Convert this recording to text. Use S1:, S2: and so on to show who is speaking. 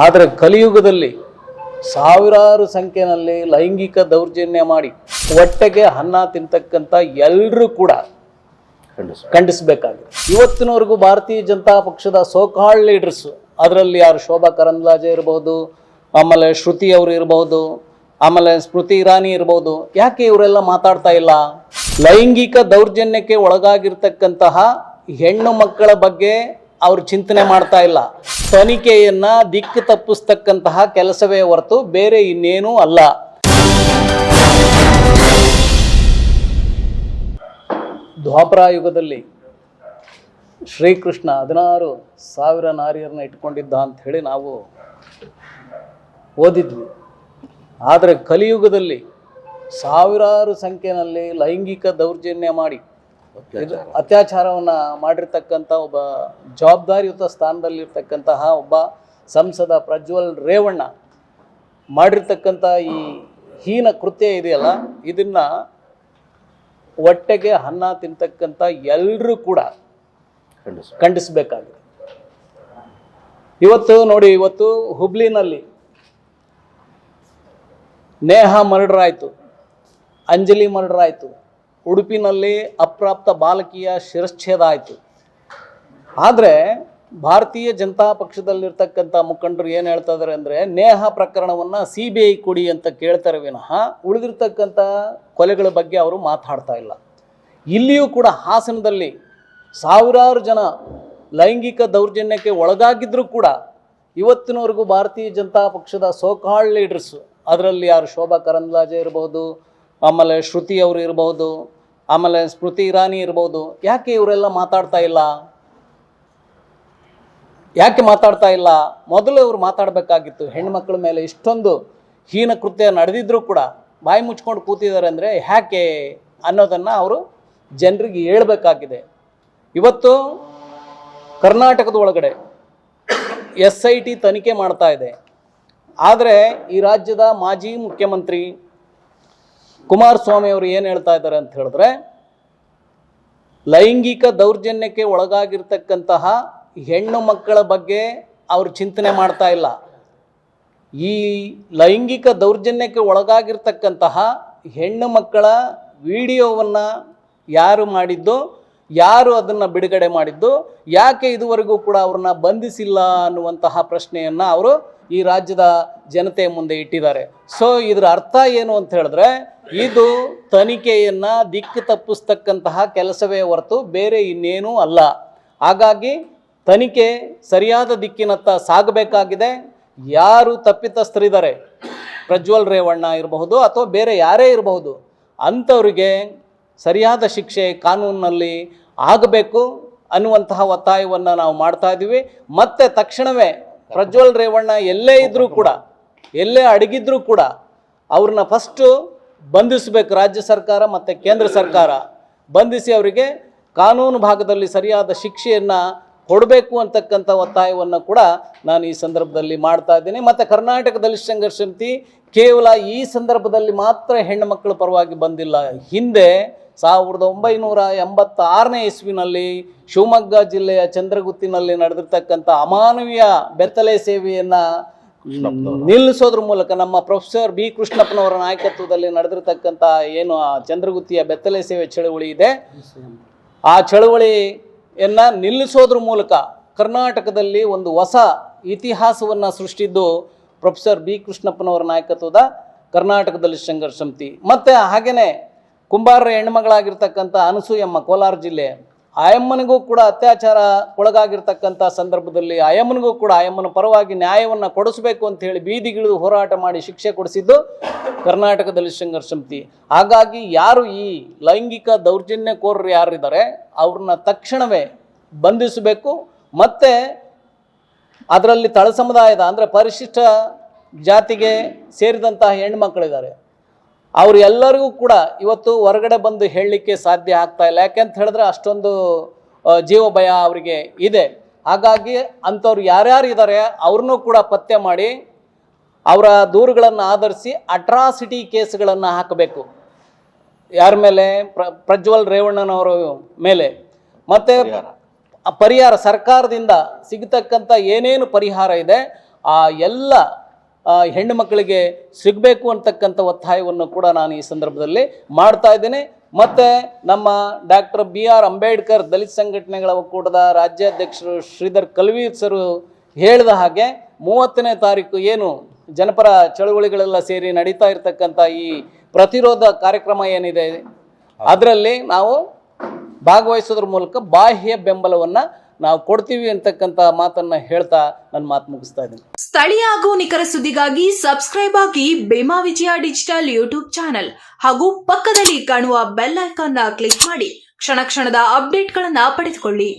S1: ಆದರೆ ಕಲಿಯುಗದಲ್ಲಿ ಸಾವಿರಾರು ಸಂಖ್ಯೆಯಲ್ಲಿ ಲೈಂಗಿಕ ದೌರ್ಜನ್ಯ ಮಾಡಿ ಹೊಟ್ಟೆಗೆ ಅನ್ನ ತಿಂತಕ್ಕಂಥ ಎಲ್ಲರೂ ಕೂಡ ಖಂಡಿಸಬೇಕಾಗಿದೆ. ಇವತ್ತಿನವರೆಗೂ ಭಾರತೀಯ ಜನತಾ ಪಕ್ಷದ ಸೋಕಾಳ್ ಲೀಡರ್ಸ್, ಅದರಲ್ಲಿ ಯಾರು ಶೋಭಾ ಕರಂದ್ಲಾಜೆ ಇರಬಹುದು, ಆಮೇಲೆ ಶ್ರುತಿ ಅವರು ಇರಬಹುದು, ಆಮೇಲೆ ಸ್ಮೃತಿ ಇರಾನಿ ಇರಬಹುದು, ಯಾಕೆ ಇವರೆಲ್ಲ ಮಾತಾಡ್ತಾ ಇಲ್ಲ? ಲೈಂಗಿಕ ದೌರ್ಜನ್ಯಕ್ಕೆ ಒಳಗಾಗಿರ್ತಕ್ಕಂತಹ ಹೆಣ್ಣು ಮಕ್ಕಳ ಬಗ್ಗೆ ಅವರು ಚಿಂತನೆ ಮಾಡ್ತಾ ಇಲ್ಲ. ತನಿಖೆಯನ್ನ ದಿಕ್ಕು ತಪ್ಪಿಸ್ತಕ್ಕಂತಹ ಕೆಲಸವೇ ಹೊರತು ಬೇರೆ ಇನ್ನೇನೂ ಅಲ್ಲ. ದ್ವಾಪರ ಯುಗದಲ್ಲಿ ಶ್ರೀಕೃಷ್ಣ 16,000 ನಾರಿಯರನ್ನ ಇಟ್ಕೊಂಡಿದ್ದ ಅಂತ ಹೇಳಿ ನಾವು ಓದಿದ್ವಿ. ಆದರೆ ಕಲಿಯುಗದಲ್ಲಿ ಸಾವಿರಾರು ಸಂಖ್ಯೆಯಲ್ಲಿ ಲೈಂಗಿಕ ದೌರ್ಜನ್ಯ ಮಾಡಿ ಅತ್ಯಾಚಾರವನ್ನು ಮಾಡಿರ್ತಕ್ಕಂಥ ಒಬ್ಬ ಜವಾಬ್ದಾರಿಯುತ ಸ್ಥಾನದಲ್ಲಿರ್ತಕ್ಕಂತಹ ಒಬ್ಬ ಸಂಸದ ಪ್ರಜ್ವಲ್ ರೇವಣ್ಣ ಮಾಡಿರ್ತಕ್ಕಂಥ ಈ ಹೀನ ಕೃತ್ಯ ಇದೆಯಲ್ಲ, ಇದನ್ನು ಹೊಟ್ಟೆಗೆ ಅನ್ನ ತಿಂತಕ್ಕಂಥ ಎಲ್ಲರೂ ಕೂಡ ಖಂಡಿಸಬೇಕಾಗಿದೆ. ಇವತ್ತು ನೋಡಿ, ಇವತ್ತು ಹುಬ್ಳಿನಲ್ಲಿ ನೇಹಾ ಮರ್ಡರ್ ಆಯಿತು, ಅಂಜಲಿ ಮರ್ಡರ್ ಆಯಿತು, ಉಡುಪಿನಲ್ಲಿ ಅಪ್ರಾಪ್ತ ಬಾಲಕಿಯ ಶಿರಚ್ಛೇದ ಆಯಿತು. ಆದರೆ ಭಾರತೀಯ ಜನತಾ ಪಕ್ಷದಲ್ಲಿರ್ತಕ್ಕಂಥ ಮುಖಂಡರು ಏನು ಹೇಳ್ತಾ ಇದ್ದಾರೆ ಅಂದರೆ, ನೇಹಾ ಪ್ರಕರಣವನ್ನು CBI ಕೊಡಿ ಅಂತ ಕೇಳ್ತಾರೆ ವಿನಃ ಉಳಿದಿರ್ತಕ್ಕಂಥ ಕೊಲೆಗಳ ಬಗ್ಗೆ ಅವರು ಮಾತಾಡ್ತಾ ಇಲ್ಲ. ಇಲ್ಲಿಯೂ ಕೂಡ ಹಾಸನದಲ್ಲಿ ಸಾವಿರಾರು ಜನ ಲೈಂಗಿಕ ದೌರ್ಜನ್ಯಕ್ಕೆ ಒಳಗಾಗಿದ್ದರೂ ಕೂಡ ಇವತ್ತಿನವರೆಗೂ ಭಾರತೀಯ ಜನತಾ ಪಕ್ಷದ ಸೋಕಾಳ್ ಲೀಡರ್ಸ್, ಅದರಲ್ಲಿ ಯಾರು ಶೋಭಾ ಕರಂದ್ಲಾಜೆ ಇರಬಹುದು, ಆಮೇಲೆ ಶ್ರುತಿ ಅವರು ಇರಬಹುದು, ಆಮೇಲೆ ಸ್ಮೃತಿ ಇರಾನಿ ಇರಬಹುದು, ಯಾಕೆ ಇವರೆಲ್ಲ ಮಾತಾಡ್ತಾ ಇಲ್ಲ? ಯಾಕೆ ಮಾತಾಡ್ತಾ ಇಲ್ಲ? ಮೊದಲು ಅವರು ಮಾತಾಡಬೇಕಾಗಿತ್ತು. ಹೆಣ್ಮಕ್ಳ ಮೇಲೆ ಇಷ್ಟೊಂದು ಹೀನ ಕೃತ್ಯ ನಡೆದಿದ್ರೂ ಕೂಡ ಬಾಯಿ ಮುಚ್ಕೊಂಡು ಕೂತಿದ್ದಾರೆ ಅಂದರೆ ಯಾಕೆ ಅನ್ನೋದನ್ನು ಅವರು ಜನರಿಗೆ ಹೇಳಬೇಕಾಗಿದೆ. ಇವತ್ತು ಕರ್ನಾಟಕದ ಒಳಗಡೆ SIT ತನಿಖೆ ಮಾಡ್ತಾ ಇದೆ. ಆದರೆ ಈ ರಾಜ್ಯದ ಮಾಜಿ ಮುಖ್ಯಮಂತ್ರಿ ಕುಮಾರಸ್ವಾಮಿ ಅವರು ಏನು ಹೇಳ್ತಾ ಇದ್ದಾರೆ ಅಂತ ಹೇಳಿದ್ರೆ, ಲೈಂಗಿಕ ದೌರ್ಜನ್ಯಕ್ಕೆ ಒಳಗಾಗಿರ್ತಕ್ಕಂತಹ ಹೆಣ್ಣು ಮಕ್ಕಳ ಬಗ್ಗೆ ಅವರು ಚಿಂತನೆ ಮಾಡ್ತಾ ಇಲ್ಲ. ಈ ಲೈಂಗಿಕ ದೌರ್ಜನ್ಯಕ್ಕೆ ಒಳಗಾಗಿರ್ತಕ್ಕಂತಹ ಹೆಣ್ಣು ಮಕ್ಕಳ ವಿಡಿಯೋವನ್ನು ಯಾರು ಮಾಡಿದ್ದು, ಯಾರು ಅದನ್ನು ಬಿಡುಗಡೆ ಮಾಡಿದ್ದು, ಯಾಕೆ ಇದುವರೆಗೂ ಕೂಡ ಅವ್ರನ್ನ ಬಂಧಿಸಿಲ್ಲ ಅನ್ನುವಂತಹ ಪ್ರಶ್ನೆಯನ್ನು ಅವರು ಈ ರಾಜ್ಯದ ಜನತೆ ಮುಂದೆ ಇಟ್ಟಿದ್ದಾರೆ. ಸೊ ಇದರ ಅರ್ಥ ಏನು ಅಂತ ಹೇಳಿದ್ರೆ, ಇದು ತನಿಖೆಯನ್ನು ದಿಕ್ಕು ತಪ್ಪಿಸ್ತಕ್ಕಂತಹ ಕೆಲಸವೇ ಹೊರತು ಬೇರೆ ಇನ್ನೇನೂ ಅಲ್ಲ. ಹಾಗಾಗಿ ತನಿಖೆ ಸರಿಯಾದ ದಿಕ್ಕಿನತ್ತ ಸಾಗಬೇಕಾಗಿದೆ. ಯಾರು ತಪ್ಪಿತಸ್ಥರಿದ್ದಾರೆ, ಪ್ರಜ್ವಲ್ ರೇವಣ್ಣ ಇರಬಹುದು ಅಥವಾ ಬೇರೆ ಯಾರೇ ಇರಬಹುದು, ಅಂಥವರಿಗೆ ಸರಿಯಾದ ಶಿಕ್ಷೆ ಕಾನೂನಿನಲ್ಲಿ ಆಗಬೇಕು ಅನ್ನುವಂತಹ ಒತ್ತಾಯವನ್ನು ನಾವು ಮಾಡ್ತಾ ಇದ್ದೀವಿ. ಮತ್ತು ತಕ್ಷಣವೇ ಪ್ರಜ್ವಲ್ ರೇವಣ್ಣ ಎಲ್ಲೇ ಇದ್ದರೂ ಕೂಡ, ಎಲ್ಲೇ ಅಡಗಿದ್ರೂ ಕೂಡ ಅವ್ರನ್ನ ಫಸ್ಟು ಬಂಧಿಸಬೇಕು. ರಾಜ್ಯ ಸರ್ಕಾರ ಮತ್ತು ಕೇಂದ್ರ ಸರ್ಕಾರ ಬಂಧಿಸಿ ಅವರಿಗೆ ಕಾನೂನು ಭಾಗದಲ್ಲಿ ಸರಿಯಾದ ಶಿಕ್ಷೆಯನ್ನು ಕೊಡಬೇಕು ಅಂತಕ್ಕಂಥ ಒತ್ತಾಯವನ್ನು ಕೂಡ ನಾನು ಈ ಸಂದರ್ಭದಲ್ಲಿ ಮಾಡ್ತಾ ಇದ್ದೀನಿ. ಮತ್ತು ಕರ್ನಾಟಕ ದಲಿತ ಸಂಘರ್ಷ ಸಮಿತಿ ಕೇವಲ ಈ ಸಂದರ್ಭದಲ್ಲಿ ಮಾತ್ರ ಹೆಣ್ಣು ಮಕ್ಕಳ ಪರವಾಗಿ ಬಂದಿಲ್ಲ. ಹಿಂದೆ 1986ನೇ ಇಸ್ವಿನಲ್ಲಿ ಶಿವಮೊಗ್ಗ ಜಿಲ್ಲೆಯ ಚಂದ್ರಗುತ್ತಿನಲ್ಲಿ ನಡೆದಿರ್ತಕ್ಕಂಥ ಅಮಾನವೀಯ ಬೆತ್ತಲೆ ಸೇವೆಯನ್ನು ನಿಲ್ಲಿಸೋದ್ರ ಮೂಲಕ ನಮ್ಮ ಪ್ರೊಫೆಸರ್ ಬಿ ಕೃಷ್ಣಪ್ಪನವರ ನಾಯಕತ್ವದಲ್ಲಿ ನಡೆದಿರ್ತಕ್ಕಂಥ ಏನು ಆ ಚಂದ್ರಗುತ್ತಿಯ ಬೆತ್ತಲೆ ಸೇವೆ ಚಳವಳಿ ಇದೆ, ಆ ಚಳವಳಿಯನ್ನು ನಿಲ್ಲಿಸೋದ್ರ ಮೂಲಕ ಕರ್ನಾಟಕದಲ್ಲಿ ಒಂದು ಹೊಸ ಇತಿಹಾಸವನ್ನು ಸೃಷ್ಟಿದ್ದು ಪ್ರೊಫೆಸರ್ ಬಿ ಕೃಷ್ಣಪ್ಪನವರ ನಾಯಕತ್ವದ ಕರ್ನಾಟಕದಲ್ಲಿ ಸಂಘರ್ಷ ಸಮಿತಿ. ಮತ್ತು ಹಾಗೆಯೇ ಕುಂಬಾರರ ಹೆಣ್ಮಗಳಾಗಿರ್ತಕ್ಕಂಥ ಅನಸೂಯಮ್ಮ, ಕೋಲಾರ ಜಿಲ್ಲೆ, ಆಯಮ್ಮನಿಗೂ ಕೂಡ ಅತ್ಯಾಚಾರ ಒಳಗಾಗಿರ್ತಕ್ಕಂಥ ಸಂದರ್ಭದಲ್ಲಿ ಆಯಮ್ಮನಿಗೂ ಕೂಡ ಆಯಮ್ಮನ ಪರವಾಗಿ ನ್ಯಾಯವನ್ನು ಕೊಡಿಸಬೇಕು ಅಂತ ಹೇಳಿ ಬೀದಿಗಿಳಿದು ಹೋರಾಟ ಮಾಡಿ ಶಿಕ್ಷೆ ಕೊಡಿಸಿದ್ದು ಕರ್ನಾಟಕದಲ್ಲಿ ಸಂಘರ್ಷ ಸಮಿತಿ. ಹಾಗಾಗಿ ಯಾರು ಈ ಲೈಂಗಿಕ ದೌರ್ಜನ್ಯಕೋರರು ಯಾರಿದ್ದಾರೆ ಅವ್ರನ್ನ ತಕ್ಷಣವೇ ಬಂಧಿಸಬೇಕು. ಮತ್ತು ಅದರಲ್ಲಿ ತಳ ಸಮುದಾಯದ ಅಂದರೆ ಪರಿಶಿಷ್ಟ ಜಾತಿಗೆ ಸೇರಿದಂತಹ ಹೆಣ್ಮಕ್ಳಿದ್ದಾರೆ, ಅವರು ಎಲ್ಲರಿಗೂ ಕೂಡ ಇವತ್ತು ಹೊರಗಡೆ ಬಂದು ಹೇಳಲಿಕ್ಕೆ ಸಾಧ್ಯ ಆಗ್ತಾ ಇಲ್ಲ. ಯಾಕೆಂತ ಹೇಳಿದ್ರೆ ಅಷ್ಟೊಂದು ಜೀವ ಭಯ ಅವರಿಗೆ ಇದೆ. ಹಾಗಾಗಿ ಅಂಥವ್ರು ಯಾರ್ಯಾರು ಇದ್ದಾರೆ ಅವ್ರನ್ನೂ ಕೂಡ ಪತ್ತೆ ಮಾಡಿ ಅವರ ದೂರುಗಳನ್ನು ಆಧರಿಸಿ ಅಟ್ರಾಸಿಟಿ ಕೇಸ್ಗಳನ್ನು ಹಾಕಬೇಕು. ಯಾರ ಮೇಲೆ? ಪ್ರಜ್ವಲ್ ರೇವಣ್ಣನವರ ಮೇಲೆ. ಮತ್ತು ಪರಿಹಾರ ಸರ್ಕಾರದಿಂದ ಸಿಗತಕ್ಕಂಥ ಏನೇನು ಪರಿಹಾರ ಇದೆ ಆ ಎಲ್ಲ ಹೆಣ್ಣು ಮಕ್ಕಳಿಗೆ ಸಿಗಬೇಕು ಅಂತಕ್ಕಂಥ ಒತ್ತಾಯವನ್ನು ಕೂಡ ನಾನು ಈ ಸಂದರ್ಭದಲ್ಲಿ ಮಾಡ್ತಾ ಇದ್ದೇನೆ. ಮತ್ತು ನಮ್ಮ ಡಾಕ್ಟರ್ BR ಅಂಬೇಡ್ಕರ್ ದಲಿತ ಸಂಘಟನೆಗಳ ಒಕ್ಕೂಟದ ರಾಜ್ಯಾಧ್ಯಕ್ಷರು ಶ್ರೀಧರ್ ಕಲ್ವೀರ್ ಸರು ಹೇಳಿದ ಹಾಗೆ 30ನೇ ತಾರೀಕು ಏನು ಜನಪರ ಚಳುವಳಿಗಳೆಲ್ಲ ಸೇರಿ ನಡೀತಾ ಇರತಕ್ಕಂಥ ಈ ಪ್ರತಿರೋಧ ಕಾರ್ಯಕ್ರಮ ಏನಿದೆ ಅದರಲ್ಲಿ ನಾವು ಭಾಗವಹಿಸೋದ್ರ ಮೂಲಕ ಬಾಹ್ಯ ಬೆಂಬಲವನ್ನು ನಾವು ಕೊಡ್ತೀವಿ ಅಂತಕ್ಕಂಥ ಮಾತನ್ನ ಹೇಳ್ತಾ ನನ್ನ ಮಾತು ಮುಗಿಸ್ತಾ ಇದ್ದೀನಿ.
S2: ಸ್ಥಳೀಯ ಹಾಗೂ ನಿಖರ ಸುದ್ದಿಗಾಗಿ ಸಬ್ಸ್ಕ್ರೈಬ್ ಆಗಿ ಬೇಮಾ ವಿಜಯ ಡಿಜಿಟಲ್ ಯೂಟ್ಯೂಬ್ ಚಾನೆಲ್ ಹಾಗೂ ಪಕ್ಕದಲ್ಲಿ ಕಾಣುವ ಬೆಲ್ ಐಕಾನ್ ಕ್ಲಿಕ್ ಮಾಡಿ ಕ್ಷಣ ಕ್ಷಣದ ಅಪ್ಡೇಟ್ಗಳನ್ನು ಪಡೆದುಕೊಳ್ಳಿ.